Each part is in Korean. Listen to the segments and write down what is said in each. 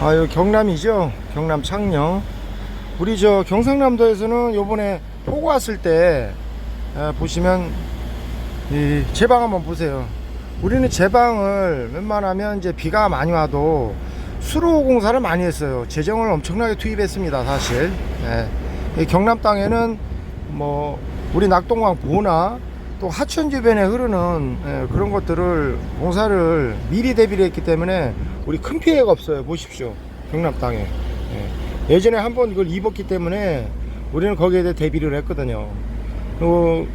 여기 경남이죠. 경남 창녕. 우리 저 경상남도에서는 요번에 폭우 왔을 때 보시면 이 제방 한번 보세요. 우리는 제방을 웬만하면 이제 비가 많이 와도 수로 공사를 많이 했어요. 재정을 엄청나게 투입했습니다, 사실. 이 경남 땅에는 뭐 우리 낙동강 보나 또 하천 주변에 흐르는 그런 것들을 공사를 미리 대비를 했기 때문에 우리 큰 피해가 없어요. 보십시오, 경남 땅에. 예전에 한번 이걸 입었기 때문에 우리는 거기에 대해 대비를 했거든요.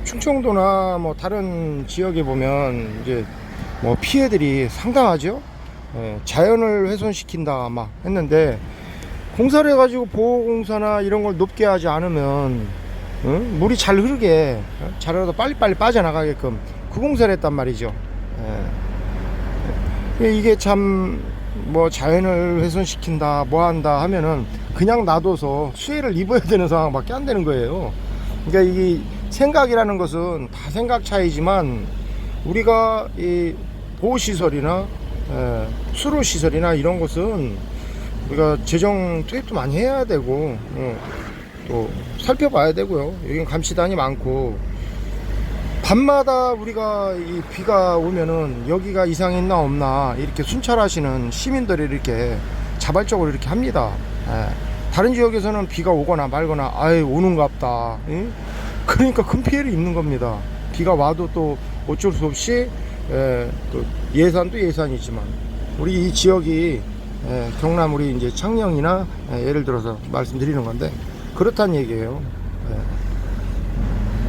충청도나 뭐 다른 지역에 보면 이제 뭐 피해들이 상당하죠. 자연을 훼손시킨다 막 했는데, 공사를 해가지고 보호공사나 이런 걸 높게 하지 않으면 물이 잘 흐르게 잘라도 빨리빨리 빠져나가게끔 그 공사를 했단 말이죠. 이게 참 뭐 자연을 훼손시킨다 뭐 한다 하면은 그냥 놔둬서 수해를 입어야 되는 상황밖에 안 되는 거예요. 그러니까 이 생각이라는 것은 다 생각 차이지만, 우리가 이 보호시설이나 수로시설이나 이런 것은 우리가 재정 투입도 많이 해야 되고 또 살펴봐야 되고요. 여긴 감시단이 많고, 밤마다 우리가 이 비가 오면은 여기가 이상이 있나 없나 이렇게 순찰하시는 시민들이 이렇게 자발적으로 이렇게 합니다. 다른 지역에서는 비가 오거나 말거나 아유 오는갑다, 그러니까 큰 피해를 입는 겁니다. 비가 와도 또 어쩔 수 없이 또 예산도 예산이지만 우리 이 지역이 경남 우리 이제 창녕이나 예를 들어서 말씀드리는 건데 그렇다는 얘기예요.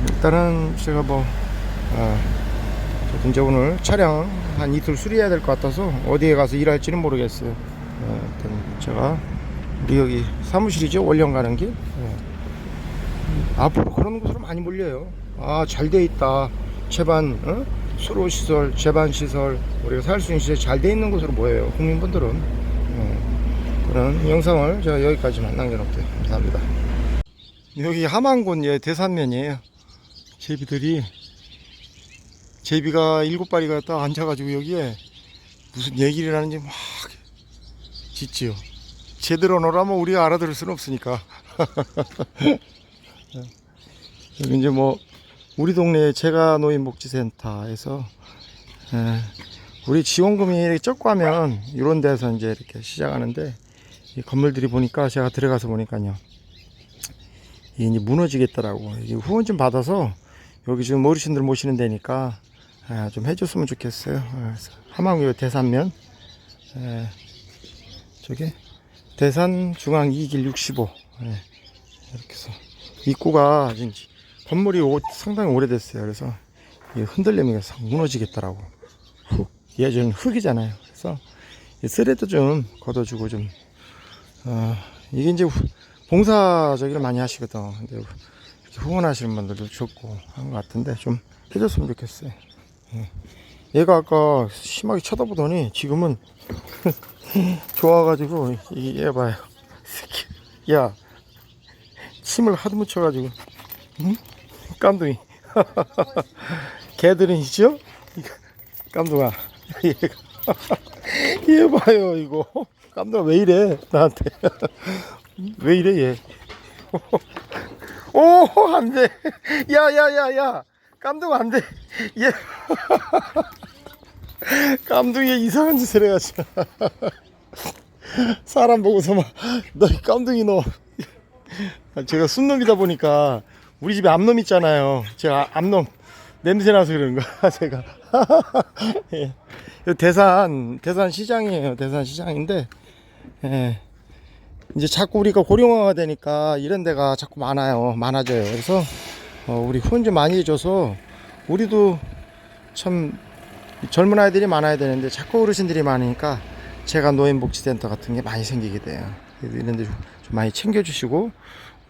일단은 제가 뭐 이제 오늘 차량 한 이틀 수리해야 될 것 같아서 어디에 가서 일할지는 모르겠어요. 일단 제가 우리 여기 사무실이죠, 원령 가는 길. 앞으로 그런 곳으로 많이 몰려요. 잘 돼 있다, 제반 수로시설, 제반시설, 우리가 살 수 있는 시설 잘 돼 있는 곳으로 모여요, 국민분들은. 그런 영상을 제가 여기까지만 남겨놓을게요. 감사합니다. 여기 함안군 대산면이에요. 제비가 7마리가 딱 앉아가지고 여기에 무슨 얘기를 하는지 막 짖지요. 제대로 놀라면 우리가 알아들을 수는 없으니까. 여기 이제 뭐 우리 동네 재가노인복지센터에서 우리 지원금이 이렇게 적고 하면 이런 데서 이제 이렇게 시작하는데, 이 건물들이 보니까 제가 들어가서 보니까요, 이게 이제 무너지겠더라고. 후원 좀 받아서 여기 지금 어르신들 모시는 데니까 좀 해줬으면 좋겠어요. 함안군 대산면, 저게 대산 중앙 2길 65. 이렇게 해서 입구가 건물이 상당히 오래됐어요. 그래서 흔들리면 무너지겠더라고. 예전 흙이잖아요. 그래서 쓰레도 좀 걷어주고 좀 이게 이제 봉사 저기를 많이 하시거든. 근데 이렇게 후원하시는 분들도 좋고 한 것 같은데 좀 해줬으면 좋겠어요. 얘가 아까 심하게 쳐다보더니 지금은 좋아가지고, 얘 봐요. 야, 침을 하도 묻혀가지고, 깜둥이. 개들은 있죠? 깜둥아. 얘 봐요, 이거. 깜둥아 왜 이래, 나한테. 왜 이래, 얘. 오, 안 돼. 야. 깜둥아, 안 돼. 얘. 깜둥이 이상한 짓을 해가지고. 사람 보고서 막, 너 깜둥이 너. 제가 순놈이다 보니까 우리 집에 암놈 있잖아요. 제가 암놈 냄새나서 그러는 거야, 제가. 대산 시장이에요. 대산 시장인데, 이제 자꾸 우리가 고령화가 되니까 이런 데가 자꾸 많아져요. 그래서 우리 후원 좀 많이 해줘서, 우리도 참 젊은 아이들이 많아야 되는데 자꾸 어르신들이 많으니까 제가 노인복지센터 같은 게 많이 생기게 돼요. 이런 데 좀 많이 챙겨주시고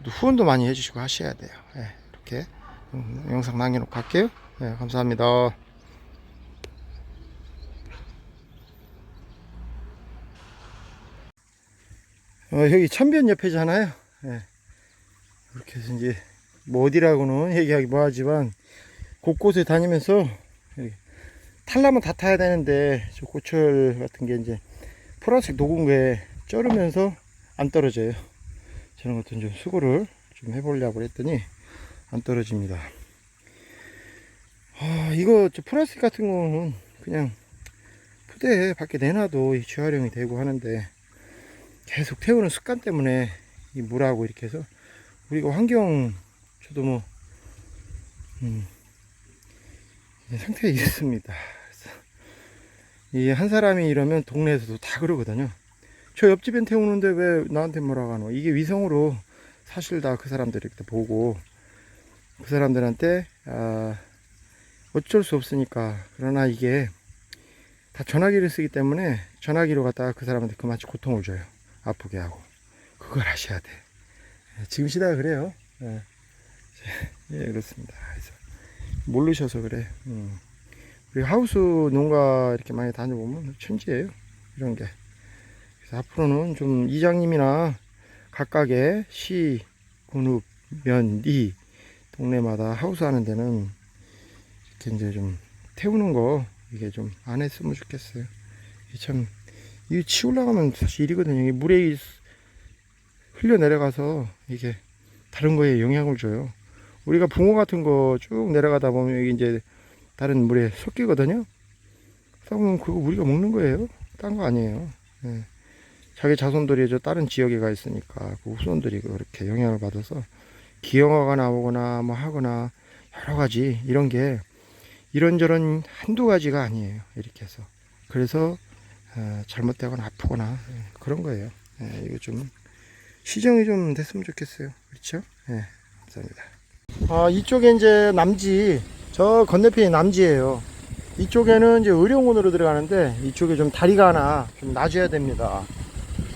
후원도 많이 해주시고 하셔야 돼요. 이렇게 영상 남겨놓고 갈게요. 감사합니다. 여기 천변 옆에잖아요. 이렇게 해서 이제 뭐 어디라고는 얘기하기 뭐하지만 곳곳에 다니면서 탈라면 다 타야 되는데, 저 고철 같은 게 이제 보라색 녹은 거에 쩔으면서 안 떨어져요. 저런 것도 좀 수고를 좀 해보려고 했더니 안 떨어집니다. 이거 플라스틱 같은 거는 그냥 푸대에 밖에 내놔도 재활용이 되고 하는데, 계속 태우는 습관 때문에 이 물하고 이렇게 해서 우리가 환경, 저도 뭐 상태가 이렇습니다. 이 한 사람이 이러면 동네에서도 다 그러거든요. 저 옆집엔 태우는데 왜 나한테 뭐라고 하노? 이게 위성으로 사실 다 그 사람들이 보고 그 사람들한테 어쩔 수 없으니까. 그러나 이게 다 전화기를 쓰기 때문에 전화기로 갖다가 그 사람한테 그만치 고통을 줘요. 아프게 하고. 그걸 하셔야 돼. 지금 시대가 그래요. 예, 그렇습니다. 그래서 모르셔서 그래. 우리 하우스 농가 이렇게 많이 다녀보면 천지예요. 이런 게. 그래서 앞으로는 좀 이장님이나 각각의 시, 군읍, 면, 리 동네마다 하우스 하는 데는 이렇게 이제 좀 태우는 거 이게 좀 안 했으면 좋겠어요. 이게 참, 이게 치우려면 사실 일이거든요. 이게 물에 흘려 내려가서 이게 다른 거에 영향을 줘요. 우리가 붕어 같은 거 쭉 내려가다 보면 이게 이제 다른 물에 섞이거든요. 그러면 그거 우리가 먹는 거예요. 딴 거 아니에요. 예. 자기 자손들이 저 다른 지역에 가 있으니까 그 후손들이 그렇게 영향을 받아서 기형아가 나오거나 뭐 하거나 여러 가지 이런 게 이런저런 한두 가지가 아니에요. 이렇게 해서. 그래서 잘못되거나 아프거나 그런 거예요. 이거 좀 시정이 좀 됐으면 좋겠어요. 그렇죠? 감사합니다. 이쪽에 이제 남지, 저 건너편이 남지예요. 이쪽에는 이제 의령군으로 들어가는데 이쪽에 좀 다리가 하나 좀 놔줘야 됩니다.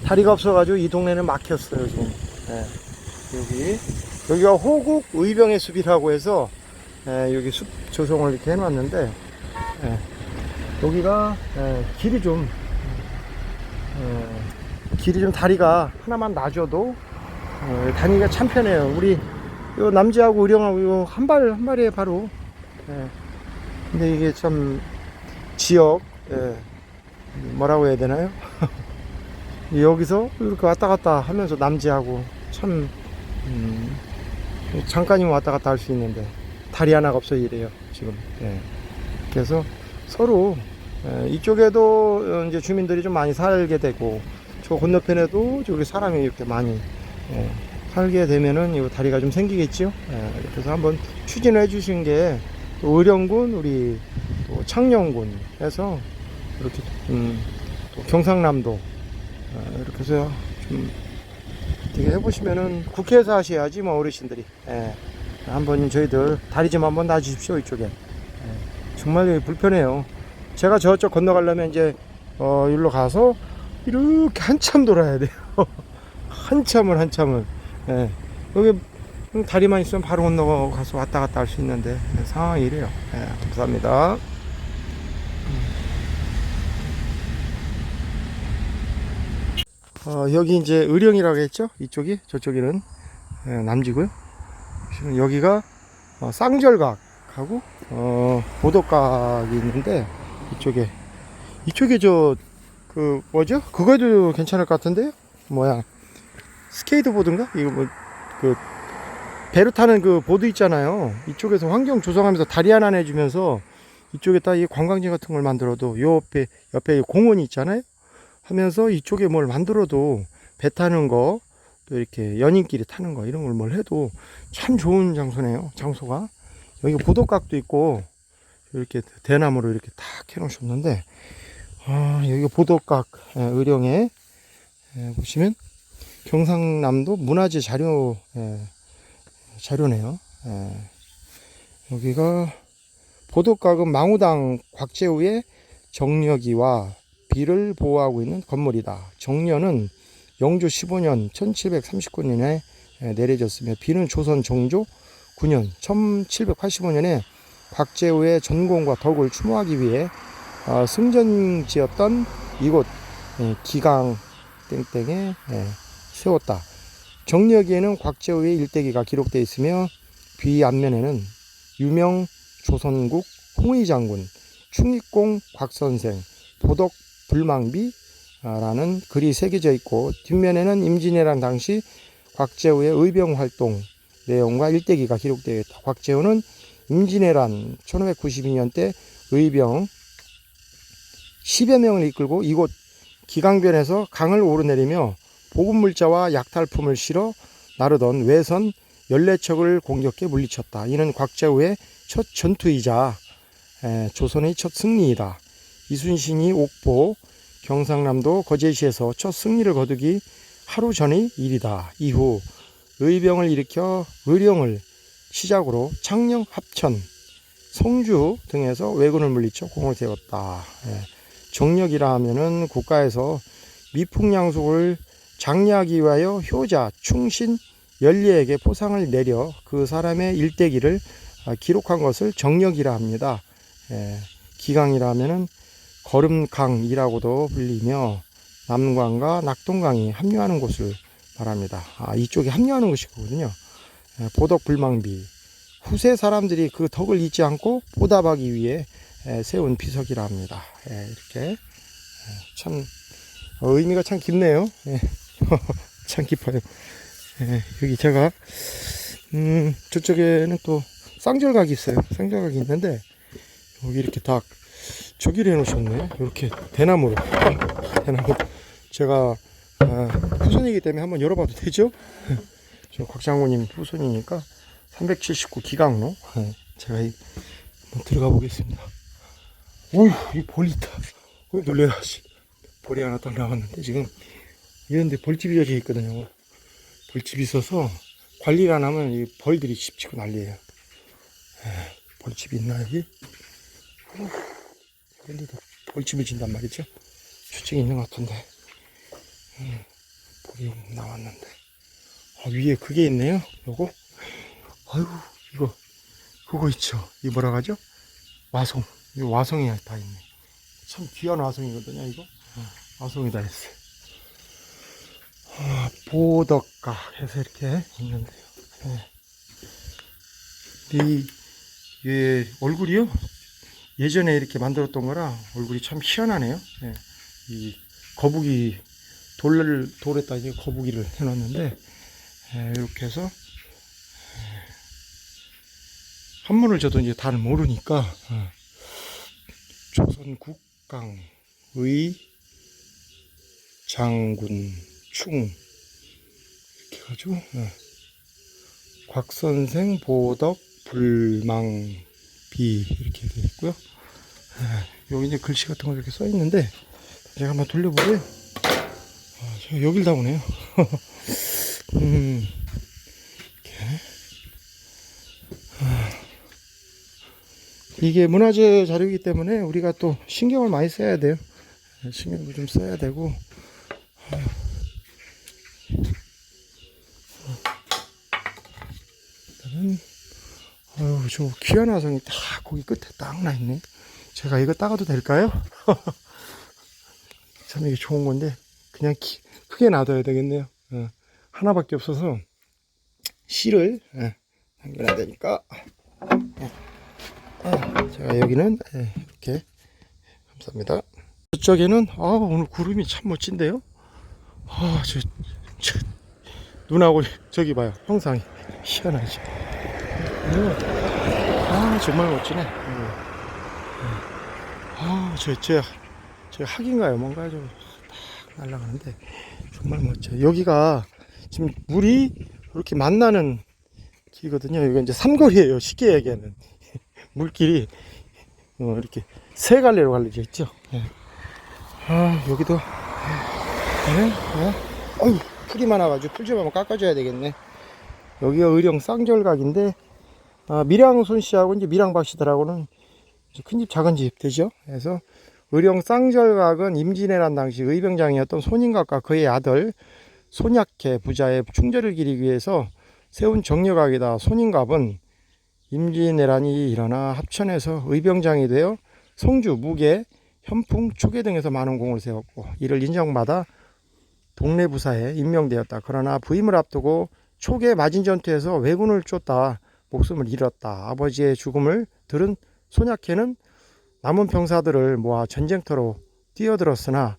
다리가 없어가지고 이 동네는 막혔어요 지금. 여기가 호국 의병의 숲이라고 해서 여기 숲 조성을 이렇게 해놨는데, 여기가 길이 좀 다리가 하나만 놔줘도 다니기가 참 편해요. 우리 요 남지하고 의령하고 요 한 발에 바로. 근데 이게 참 지역 뭐라고 해야 되나요? 여기서 이렇게 왔다 갔다 하면서 남지하고 참 잠깐이면 왔다 갔다 할 수 있는데 다리 하나가 없어 이래요 지금. 그래서 서로 이쪽에도 이제 주민들이 좀 많이 살게 되고 저 건너편에도 저기 사람이 이렇게 많이 살게 되면은 이 다리가 좀 생기겠죠. 그래서 한번 추진을 해주신 게 의령군, 우리 또 창녕군 해서 이렇게 또 경상남도 이렇게 해서 좀 되게 해보시면은 국회에서 하셔야지 뭐 어르신들이. 한번 저희들 다리 좀 한번 놔주십시오. 이쪽에 정말 불편해요. 제가 저쪽 건너가려면 이제 일로 가서 이렇게 한참 돌아야 돼요. 한참을 여기 다리만 있으면 바로 건너가서 왔다 갔다 할 수 있는데 상황이 이래요. 감사합니다. 여기 이제 의령이라고 했죠. 이쪽이, 저쪽에는 남지고요. 여기가 쌍절각하고 보덕각이 있는데 이쪽에 저 그 뭐죠? 그거도 괜찮을 것 같은데요. 뭐야, 스케이트보드인가? 이거 뭐 그 배로 타는 그 보드 있잖아요. 이쪽에서 환경 조성하면서 다리 하나 내주면서 이쪽에다 이 관광지 같은 걸 만들어도 요 옆에 공원이 있잖아요. 하면서 이쪽에 뭘 만들어도 배 타는 거, 또 이렇게 연인끼리 타는 거 이런 걸 뭘 해도 참 좋은 장소네요. 장소가 여기 보도각도 있고 이렇게 대나무로 이렇게 탁 해놓으셨는데, 여기가 보도각 의령에 보시면 경상남도 문화재 자료네요. 여기가 보도각은 망우당 곽재우의 정려기와 비를 보호하고 있는 건물이다. 정려는 영조 15년 1739년에 내려졌으며 비는 조선 정조 9년 1785년에 곽재우의 전공과 덕을 추모하기 위해 승전지였던 이곳 기강 땡땡에 세웠다. 정려기에는 곽재우의 일대기가 기록되어 있으며 뒤 앞면에는 유명 조선국 홍의장군, 충익공 곽선생, 보덕 불망비, 라는 글이 새겨져 있고, 뒷면에는 임진왜란 당시 곽재우의 의병 활동 내용과 일대기가 기록되어 있다. 곽재우는 임진왜란 1592년 때 의병 10여 명을 이끌고 이곳 기강변에서 강을 오르내리며 보급물자와 약탈품을 실어 나르던 외선 14척을 공격해 물리쳤다. 이는 곽재우의 첫 전투이자 조선의 첫 승리이다. 이순신이 옥보, 경상남도 거제시에서 첫 승리를 거두기 하루 전의 일이다. 이후 의병을 일으켜 의령을 시작으로 창녕, 합천, 성주 등에서 왜군을 물리쳐 공을 세웠다. 정력이라 하면은 국가에서 미풍양속을 장려하기 위하여 효자, 충신, 연례에게 포상을 내려 그 사람의 일대기를 기록한 것을 정력이라 합니다. 기강이라 하면은 거름강이라고도 불리며 남강과 낙동강이 합류하는 곳을 말합니다. 이쪽에 합류하는 것이거든요. 보덕불망비, 후세 사람들이 그 덕을 잊지 않고 보답하기 위해 세운 비석이라 합니다. 이렇게 참 의미가 참 깊네요. 참 깊어요. 여기 제가 저쪽에는 또 쌍절각이 있어요. 쌍절각이 있는데 여기 이렇게 다 저기를 해놓으셨네. 이렇게 대나무로. 대나무. 제가 후손이기 때문에 한번 열어봐도 되죠? 저 곽장모님 후손이니까 379 기강로. 제가 한번 들어가 보겠습니다. 어휴, 이 벌이 있다. 놀래라. 벌이 하나 딱 나왔는데 지금 이런데 벌집이 젖어 있거든요. 벌집이 있어서 관리를 안 하면 이 벌들이 집 치고 난리예요. 벌집이 있나 여기? 그런데도 벌집을 진단 말이죠. 저쪽에 있는 것 같은데 벌이 나왔는데 위에 그게 있네요. 요거 아이고 이거 그거 있죠. 이 뭐라 하죠? 와송. 이 와송이 다 있네. 참 귀한 와송이거든요. 이거 와송이 다 있어요. 보덕가 해서 이렇게 있는데요. 이 얼굴이요. 예전에 이렇게 만들었던 거라 얼굴이 참 희한하네요. 이 거북이 돌에다 이제 거북이를 해놨는데 이렇게 해서 한문을 저도 이제 다 모르니까 조선 국강의 장군 충 이렇게 해가지고 곽선생 보덕 불망비 이렇게 되어 있고요. 여기 이제 글씨 같은 거 이렇게 써 있는데 제가 한번 돌려보고요. 제가 여길 다 오네요. 이렇게. 이게 문화재 자료이기 때문에 우리가 또 신경을 많이 써야 돼요. 신경을 좀 써야 되고. 일단은 저 귀한 화성이 딱 거기 끝에 딱 나 있네. 제가 이거 따가도 될까요? 참 이게 좋은 건데 그냥 크게 놔둬야 되겠네요. 하나밖에 없어서 실을 당겨놔야 되니까. 제가 여기는 이렇게 감사합니다. 저쪽에는 오늘 구름이 참 멋진데요. 저 눈하고 저기 봐요. 형상이 희한하지. 정말 멋지네. 저 학인가요? 뭔가 좀 딱 날아가는데 정말 멋져요. 여기가 지금 물이 이렇게 만나는 길이거든요. 여기가 이제 삼거리예요. 쉽게 얘기하면 물길이 이렇게 세 갈래로 갈려져 있죠. 여기도 풀이 많아가지고 풀 좀 한번 깎아줘야 되겠네. 여기가 의령 쌍절각인데 밀양 손씨하고 이제 밀양 박씨들하고는 큰 집 작은 집 되죠. 그래서 의령 쌍절각은 임진왜란 당시 의병장이었던 손인갑과 그의 아들 손약해 부자의 충절을 기리기 위해서 세운 정력각이다. 손인갑은 임진왜란이 일어나 합천에서 의병장이 되어 성주, 무계, 현풍, 초계 등에서 많은 공을 세웠고 이를 인정받아 동래 부사에 임명되었다. 그러나 부임을 앞두고 초계 마진전투에서 왜군을 쫓다 목숨을 잃었다. 아버지의 죽음을 들은 손약해는 남은 병사들을 모아 전쟁터로 뛰어들었으나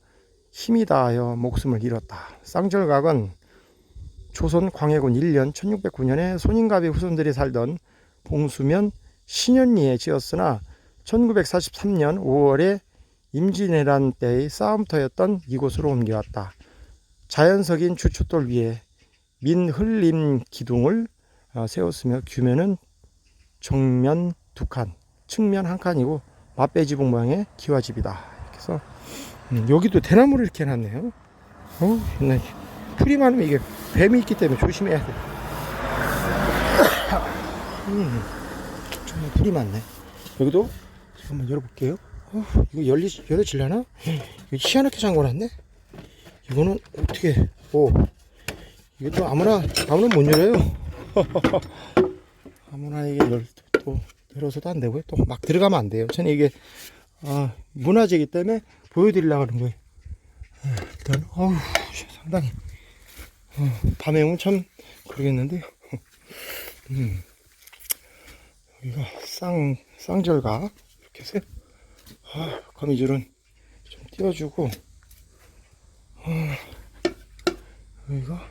힘이 다하여 목숨을 잃었다. 쌍절각은 조선 광해군 1년 1609년에 손인갑의 후손들이 살던 봉수면 신현리에 지었으나 1943년 5월에 임진왜란 때의 싸움터였던 이곳으로 옮겨왔다. 자연석인 주춧돌 위에 민흘림 기둥을 세웠으며 규모는 정면 2칸, 측면 1칸이고 맛배지붕 모양의 기와집이다. 이렇게 해서 여기도 대나무를 이렇게 해놨네요. 옛날 풀이 많으면 이게 뱀이 있기 때문에 조심해야 돼. 정말 풀이 많네. 여기도 한번 열어볼게요. 이거 열어질려나? 이거 희한하게 잠궈놨네. 이거는 어떻게? 이것도 아무나 못 열어요. 아무나 이게 또 열어서도 안 되고요. 또 막 들어가면 안 돼요. 저는 이게 문화재이기 때문에 보여드리려고 하는 거예요. 일단 상당히 밤에 오면 참 그러겠는데요. 여기가 쌍절각 이렇게 해서 거미줄은 좀 띄워주고 여기가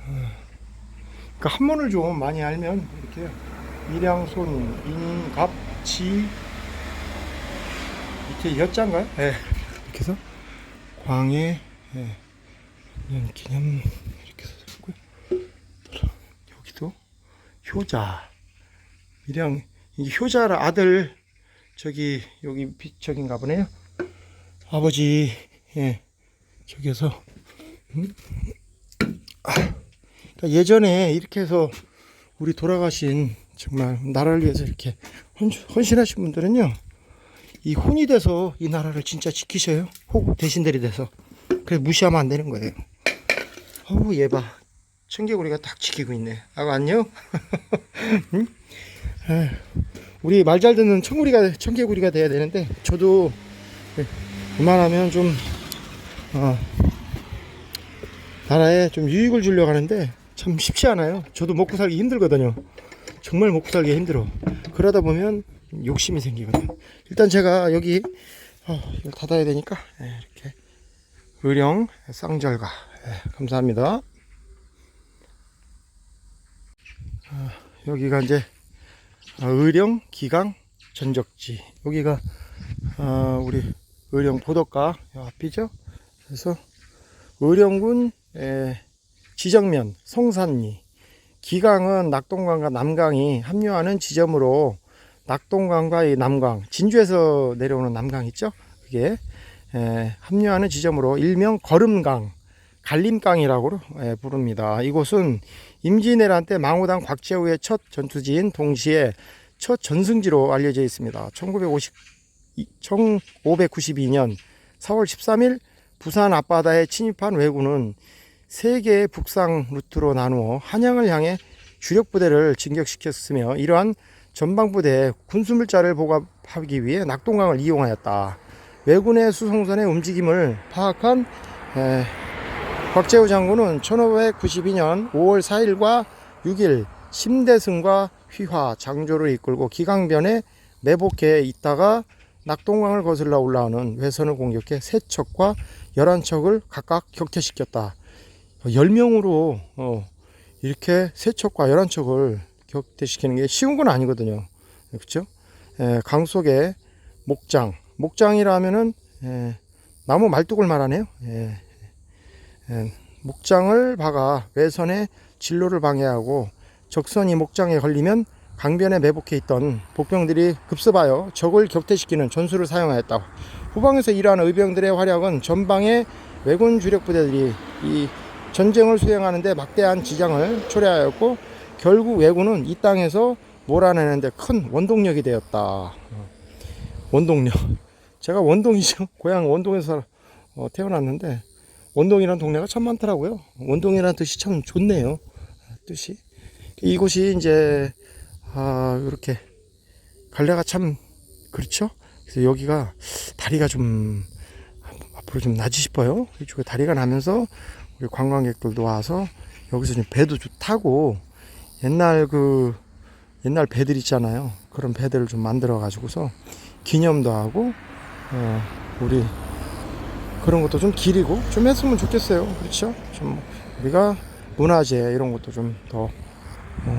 그러니까 한문을 좀 많이 알면 이렇게 일양손, 인갑, 지 밑에 여자인가요? 네. 이렇게 해서 광해 기념 이렇게 써있고요. 여기도 효자 밀양 이게 효자라 아들 여기 저긴가 보네요. 아버지 저기서 그러니까 예전에 이렇게 해서 우리 돌아가신 정말 나라를 위해서 이렇게 헌신하신 분들은요 이 혼이 돼서 이 나라를 진짜 지키셔요. 혹 대신들이 돼서. 그래서 무시하면 안 되는 거예요. 얘 봐. 청개구리가 딱 지키고 있네. 안녕? 응? 우리 말 잘 듣는 청개구리가 돼야 되는데, 저도 그만하면 좀, 나라에 좀 유익을 주려고 하는데, 참 쉽지 않아요. 저도 먹고 살기 힘들거든요. 정말 먹고 살기 힘들어. 그러다 보면 욕심이 생기거든요. 일단 제가 여기, 이걸 닫아야 되니까, 이렇게. 의령 쌍절각. 감사합니다. 여기가 이제 의령 기강 전적지. 여기가 우리 의령 보덕가 앞이죠. 그래서 의령군 지정면 성산리, 기강은 낙동강과 남강이 합류하는 지점으로 낙동강과 이 남강, 진주에서 내려오는 남강 있죠. 그게 합류하는 지점으로 일명 거름강, 갈림강이라고 부릅니다. 이곳은 임진왜란 때 망우당 곽재우의 첫 전투지인 동시에 첫 전승지로 알려져 있습니다. 1592년 4월 13일 부산 앞바다에 침입한 왜군은 세 개의 북상 루트로 나누어 한양을 향해 주력 부대를 진격시켰으며 이러한 전방부대의 군수물자를 보급하기 위해 낙동강을 이용하였다. 왜군의 수송선의 움직임을 파악한 곽재우 장군은 1592년 5월 4일과 6일 심대승과 휘화, 장조를 이끌고 기강변에 매복해 있다가 낙동강을 거슬러 올라오는 외선을 공격해 3척과 11척을 각각 격퇴시켰다. 10명으로 이렇게 3척과 11척을 격퇴시키는 게 쉬운 건 아니거든요. 그렇죠? 강 속에 목장이라면은 나무 말뚝을 말하네요. 목장을 박아 외선의 진로를 방해하고 적선이 목장에 걸리면 강변에 매복해 있던 복병들이 급습하여 적을 격퇴시키는 전술을 사용하였다. 후방에서 일하는 의병들의 활약은 전방의 왜군 주력 부대들이 이 전쟁을 수행하는 데 막대한 지장을 초래하였고 결국 왜군은 이 땅에서 몰아내는데 큰 원동력이 되었다. 원동력. 제가 원동이죠. 고향 원동에서 태어났는데 원동이라는 동네가 참 많더라고요. 원동이라는 뜻이 참 좋네요. 뜻이. 이곳이 이제 이렇게 갈래가 참 그렇죠. 그래서 여기가 다리가 좀 앞으로 좀 나지 싶어요. 이쪽에 다리가 나면서 우리 관광객들도 와서 여기서 좀 배도 좀 타고 옛날 배들 있잖아요. 그런 배들을 좀 만들어 가지고서 기념도 하고 우리 그런 것도 좀 기리고 좀 했으면 좋겠어요. 그렇죠? 좀 우리가 문화재 이런 것도 좀 더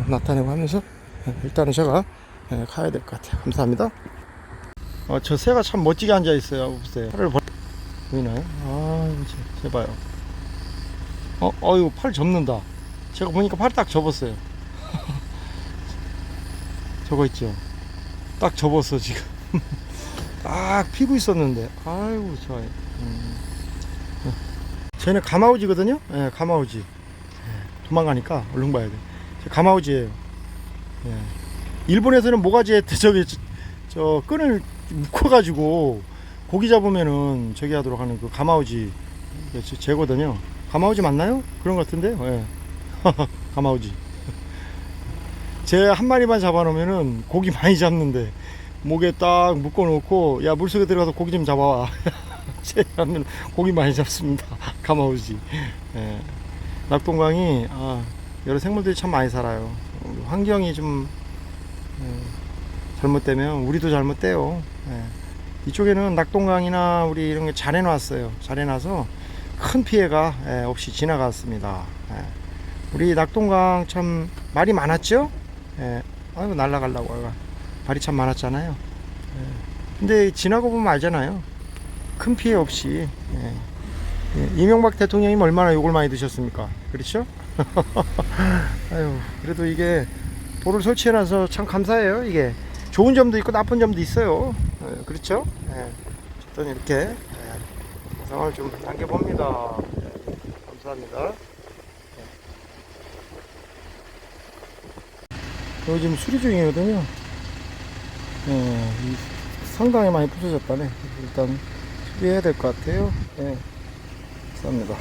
나타내고 하면서 일단은 제가 가야 될 것 같아요. 감사합니다. 저 새가 참 멋지게 앉아 있어요. 보세요. 팔을 보이나요? 아, 제봐요. 이거 팔 접는다. 제가 보니까 팔 딱 접었어요. 저거 있죠? 딱 접었어, 지금. 딱 피고 있었는데. 아이고, 좋아요. 쟤는 가마우지거든요? 예, 가마우지. 예, 도망가니까 얼른 봐야 돼. 가마우지예요. 예. 일본에서는 모가지에 저 끈을 묶어가지고 고기 잡으면은 저기 하도록 하는 그 가마우지 쟤거든요. 가마우지 맞나요? 그런 것 같은데? 예. 가마우지. 쟤 한 마리만 잡아놓으면은 고기 많이 잡는데 목에 딱 묶어놓고 야 물속에 들어가서 고기 좀 잡아와. 쟤 하면 고기 많이 잡습니다. 가마우지. 예. 낙동강이 여러 생물들이 참 많이 살아요. 환경이 좀 잘못되면 우리도 잘못돼요. 예. 이쪽에는 낙동강이나 우리 이런 게 잘 해놨어요. 잘 해놔서 큰 피해가 없이 지나갔습니다. 예. 우리 낙동강 참 말이 많았죠? 예. 아이고 날라가려고 말이 참 많았잖아요. 예. 근데 지나고 보면 알잖아요. 큰 피해 없이. 예. 이명박 대통령이 얼마나 욕을 많이 드셨습니까? 그렇죠? 아유, 그래도 이게 도를 설치해놔서 참 감사해요. 이게 좋은 점도 있고 나쁜 점도 있어요. 그렇죠? 어쨌든 이렇게 영상을 좀 남겨봅니다. 감사합니다. 여기 지금 수리 중이거든요. 상당히 많이 부서졌다네. 일단 수리해야 될 것 같아요. 감사합니다.